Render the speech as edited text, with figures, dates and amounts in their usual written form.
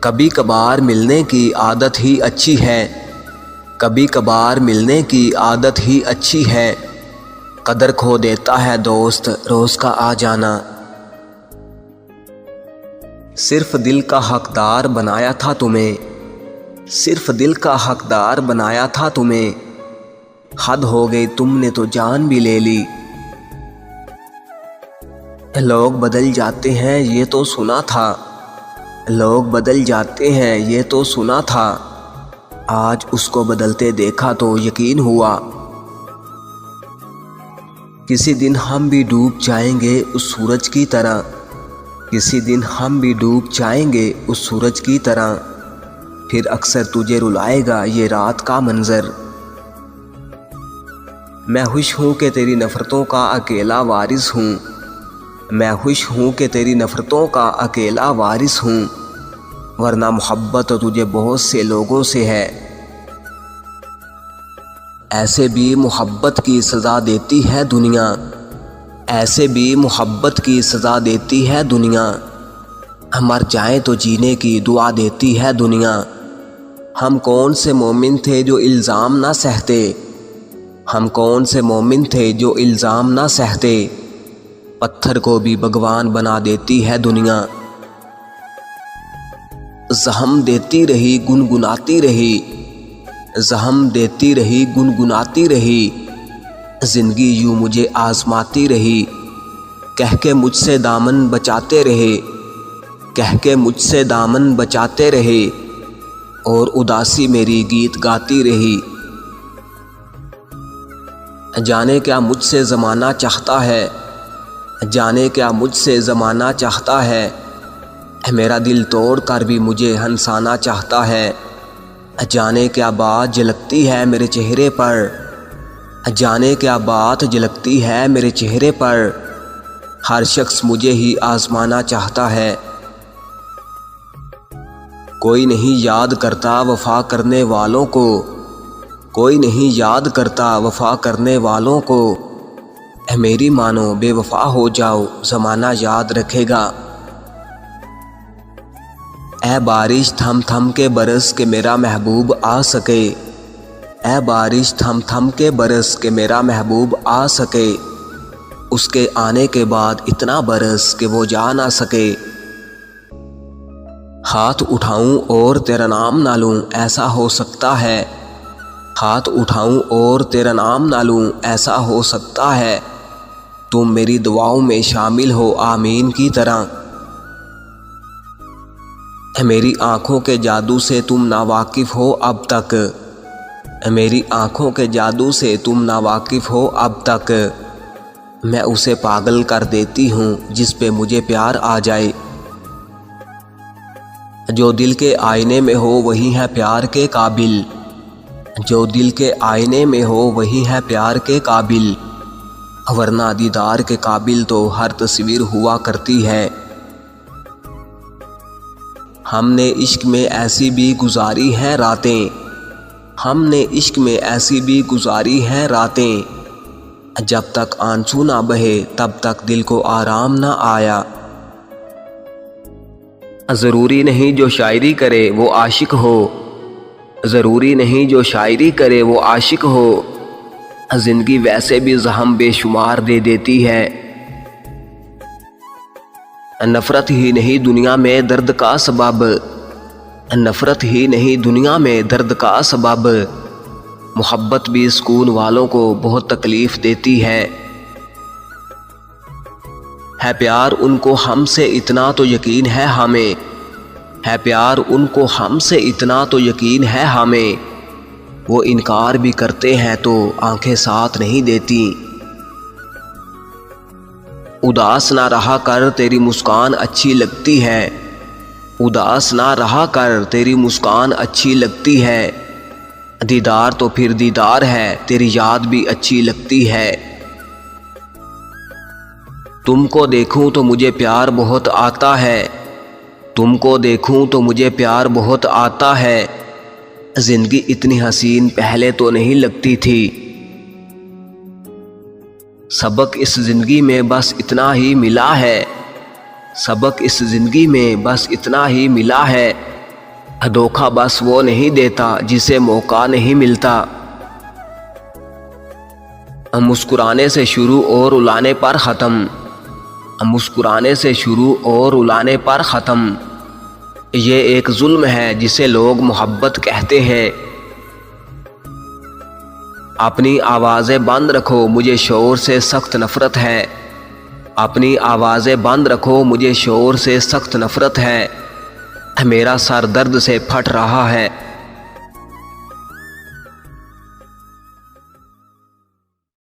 کبھی کبھار ملنے کی عادت ہی اچھی ہے، کبھی کبھار ملنے کی عادت ہی اچھی ہے، قدر کھو دیتا ہے دوست روز کا آ جانا۔ صرف دل کا حقدار بنایا تھا تمہیں، صرف دل کا حقدار بنایا تھا تمہیں، حد ہو گئی تم نے تو جان بھی لے لی۔ لوگ بدل جاتے ہیں یہ تو سنا تھا، لوگ بدل جاتے ہیں یہ تو سنا تھا، آج اس کو بدلتے دیکھا تو یقین ہوا۔ کسی دن ہم بھی ڈوب جائیں گے اس سورج کی طرح، کسی دن ہم بھی ڈوب جائیں گے اس سورج کی طرح، پھر اکثر تجھے رلائے گا یہ رات کا منظر۔ میں خوش ہوں کہ تیری نفرتوں کا اکیلا وارث ہوں، میں خوش ہوں کہ تیری نفرتوں کا اکیلا وارث ہوں، ورنہ محبت تجھے بہت سے لوگوں سے ہے۔ ایسے بھی محبت کی سزا دیتی ہے دنیا، ایسے بھی محبت کی سزا دیتی ہے دنیا، مر جائیں تو جینے کی دعا دیتی ہے دنیا۔ ہم کون سے مومن تھے جو الزام نہ سہتے، ہم کون سے مومن تھے جو الزام نہ سہتے، پتھر کو بھی بھگوان بنا دیتی ہے دنیا۔ زخم دیتی رہی گنگناتی رہی، زخم دیتی رہی گنگناتی رہی، زندگی یوں مجھے آزماتی رہی، کہہ کے مجھ سے دامن بچاتے رہے، کہہ کے مجھ سے دامن بچاتے رہے، اور اداسی میری گیت گاتی رہی۔ جانے کیا مجھ سے زمانہ چاہتا ہے، جانے کیا مجھ سے زمانہ چاہتا ہے، میرا دل توڑ کر بھی مجھے ہنسانا چاہتا ہے۔ جانے کیا بات جھلکتی ہے میرے چہرے پر، جانے کیا بات جھلکتی ہے میرے چہرے پر، ہر شخص مجھے ہی آزمانا چاہتا ہے۔ کوئی نہیں یاد کرتا وفا کرنے والوں کو، کوئی نہیں یاد کرتا وفا کرنے والوں کو، اے میری مانو بے وفا ہو جاؤ زمانہ یاد رکھے گا۔ اے بارش تھم تھم کے برس کہ میرا محبوب آ سکے، اے بارش تھم تھم کے برس کہ میرا محبوب آ سکے، اس کے آنے کے بعد اتنا برس کہ وہ جا نہ سکے۔ ہاتھ اٹھاؤں اور تیرا نام نہ لوں ایسا ہو سکتا ہے، ہاتھ اٹھاؤں اور تیرا نام نہ لوں ایسا ہو سکتا ہے، تم میری دعاؤں میں شامل ہو آمین کی طرح۔ میری آنکھوں کے جادو سے تم ناواقف ہو اب تک، میری آنکھوں کے جادو سے تم ناواقف ہو اب تک، میں اسے پاگل کر دیتی ہوں جس پہ مجھے پیار آ جائے۔ جو دل کے آئینے میں ہو وہی ہے پیار کے قابل، جو دل کے آئینے میں ہو وہی ہے پیار کے قابل، ورنہ دیدار کے قابل تو ہر تصویر ہوا کرتی ہے۔ ہم نے عشق میں ایسی بھی گزاری ہیں راتیں، ہم نے عشق میں ایسی بھی گزاری ہیں راتیں، جب تک آنسو نہ بہے تب تک دل کو آرام نہ آیا۔ ضروری نہیں جو شاعری کرے وہ عاشق ہو، ضروری نہیں جو شاعری کرے وہ عاشق ہو، زندگی ویسے بھی زخم بے شمار دے دیتی ہے۔ نفرت ہی نہیں دنیا میں درد کا سبب، نفرت ہی نہیں دنیا میں درد کا سبب، محبت بھی سکون والوں کو بہت تکلیف دیتی ہے۔ ہے پیار ان کو ہم سے اتنا تو یقین ہے ہمیں، ہے پیار ان کو ہم سے اتنا تو یقین ہے ہمیں، وہ انکار بھی کرتے ہیں تو آنکھیں ساتھ نہیں دیتی۔ اداس نہ رہا کر تیری مسکان اچھی لگتی ہے، اداس نہ رہا کر تیری مسکان اچھی لگتی ہے، دیدار تو پھر دیدار ہے تیری یاد بھی اچھی لگتی ہے۔ تم کو دیکھوں تو مجھے پیار بہت آتا ہے، تم کو دیکھوں تو مجھے پیار بہت آتا ہے، زندگی اتنی حسین پہلے تو نہیں لگتی تھی۔ سبق اس زندگی میں بس اتنا ہی ملا ہے، سبق اس زندگی میں بس اتنا ہی ملا ہے، دھوکہ بس وہ نہیں دیتا جسے موقع نہیں ملتا۔ مسکرانے سے شروع اور رلانے پر ختم، مسکرانے سے شروع اور رلانے پر ختم۔ یہ ایک ظلم ہے جسے لوگ محبت کہتے ہیں۔ اپنی آوازیں بند رکھو، مجھے شور سے سخت نفرت ہے۔ اپنی آوازیں بند رکھو، مجھے شور سے سخت نفرت ہے۔ میرا سر درد سے پھٹ رہا ہے۔